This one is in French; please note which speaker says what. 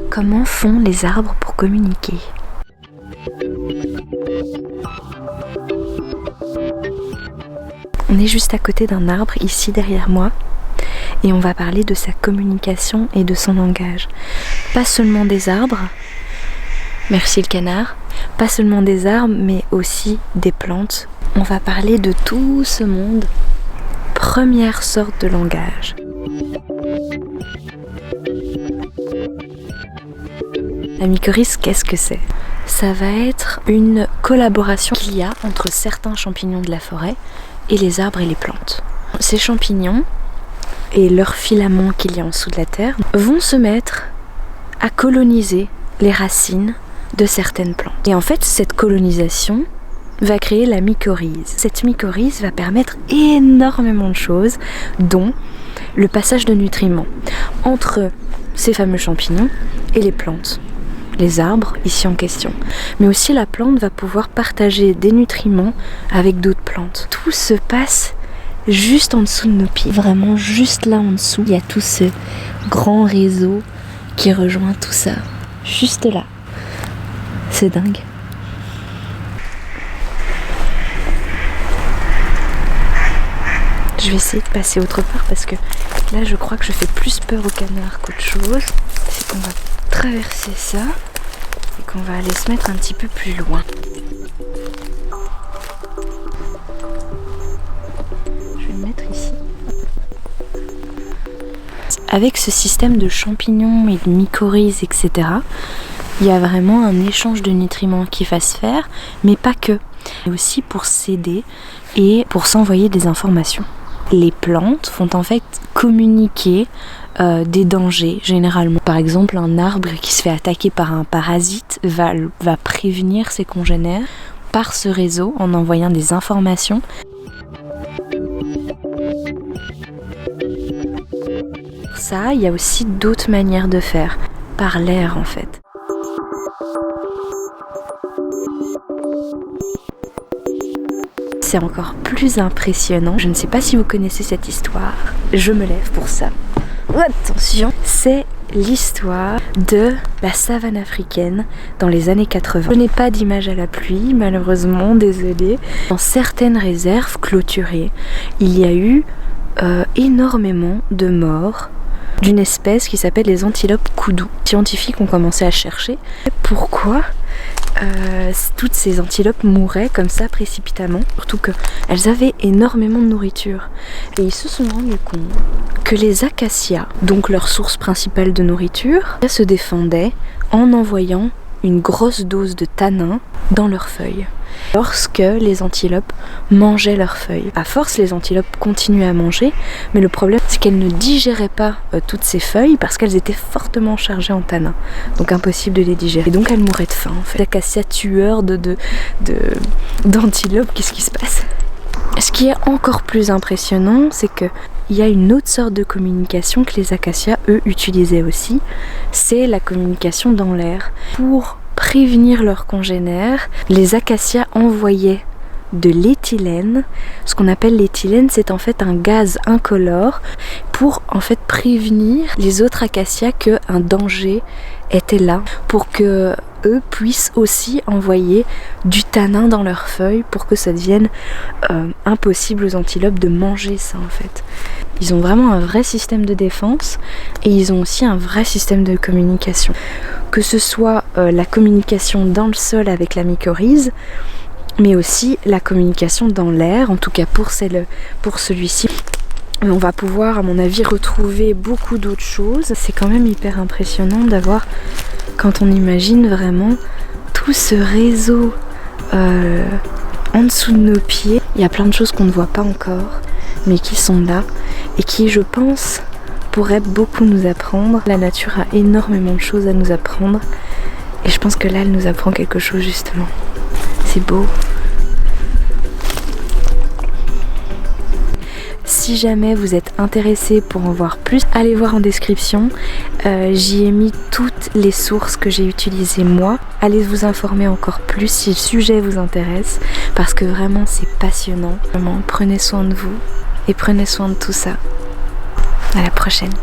Speaker 1: Comment font les arbres pour communiquer ? On est juste à côté d'un arbre, ici derrière moi, et on va parler de sa communication et de son langage. Pas seulement des arbres, merci le canard, pas seulement des arbres, mais aussi des plantes. On va parler de tout ce monde. Première sorte de langage. La mycorhize, qu'est-ce que c'est ? Ça va être une collaboration qu'il y a entre certains champignons de la forêt et les arbres et les plantes. Ces champignons et leurs filaments qu'il y a en dessous de la terre vont se mettre à coloniser les racines de certaines plantes. Et en fait, cette colonisation va créer la mycorhize. Cette mycorhize va permettre énormément de choses, dont le passage de nutriments entre ces fameux champignons et les plantes. Les arbres, ici en question. Mais aussi la plante va pouvoir partager des nutriments avec d'autres plantes. Tout se passe juste en dessous de nos pieds. Vraiment juste là en dessous, il y a tout ce grand réseau qui rejoint tout ça. Juste là. C'est dingue. Je vais essayer de passer autre part parce que là je crois que je fais plus peur au canard qu'autre chose. C'est qu'on va traverser ça et qu'on va aller se mettre un petit peu plus loin. Je vais me mettre ici. Avec ce système de champignons et de mycorhizes, etc., il y a vraiment un échange de nutriments qui va se faire, mais pas que. Et aussi pour s'aider et pour s'envoyer des informations. Les plantes vont en fait communiquer des dangers généralement. Par exemple, un arbre qui se fait attaquer par un parasite va prévenir ses congénères par ce réseau en envoyant des informations. Ça, il y a aussi d'autres manières de faire, par l'air en fait. C'est encore plus impressionnant. Je ne sais pas si vous connaissez cette histoire. Je me lève pour ça. Attention, c'est l'histoire de la savane africaine dans les années 80. Je n'ai pas d'image à la pluie, malheureusement, désolée. Dans certaines réserves clôturées, il y a eu énormément de morts d'une espèce qui s'appelle les antilopes koudou. Les scientifiques ont commencé à chercher pourquoi toutes ces antilopes mouraient comme ça précipitamment, surtout qu'elles avaient énormément de nourriture. Et ils se sont rendus compte que les acacias, donc leur source principale de nourriture, se défendaient en envoyant une grosse dose de tanin dans leurs feuilles. Lorsque les antilopes mangeaient leurs feuilles. À force, les antilopes continuaient à manger, mais le problème c'est qu'elles ne digéraient pas toutes ces feuilles parce qu'elles étaient fortement chargées en tanin. Donc impossible de les digérer. Et donc elles mouraient de faim en fait. L'acacia tueur d'antilopes, qu'est-ce qui se passe ? Ce qui est encore plus impressionnant, c'est que il y a une autre sorte de communication que les acacias, eux, utilisaient aussi. C'est la communication dans l'air. Pour prévenir leurs congénères, les acacias envoyaient de l'éthylène. Ce qu'on appelle l'éthylène, c'est en fait un gaz incolore pour en fait prévenir les autres acacias qu'un danger était là, pour que eux puissent aussi envoyer du tanin dans leurs feuilles pour que ça devienne impossible aux antilopes de manger ça en fait. Ils ont vraiment un vrai système de défense et ils ont aussi un vrai système de communication. Que ce soit la communication dans le sol avec la mycorhize, mais aussi la communication dans l'air, en tout cas pour celui-ci. On va pouvoir, à mon avis, retrouver beaucoup d'autres choses. C'est quand même hyper impressionnant d'avoir, quand on imagine vraiment tout ce réseau en dessous de nos pieds. Il y a plein de choses qu'on ne voit pas encore, mais qui sont là et qui, je pense, pourraient beaucoup nous apprendre. La nature a énormément de choses à nous apprendre et je pense que là, elle nous apprend quelque chose justement. C'est beau. si jamais vous êtes intéressé pour en voir plus, allez voir en description. J'y ai mis toutes les sources que j'ai utilisées moi. Allez vous informer encore plus si le sujet vous intéresse, parce que vraiment c'est passionnant. Vraiment, prenez soin de vous et prenez soin de tout ça. À la prochaine.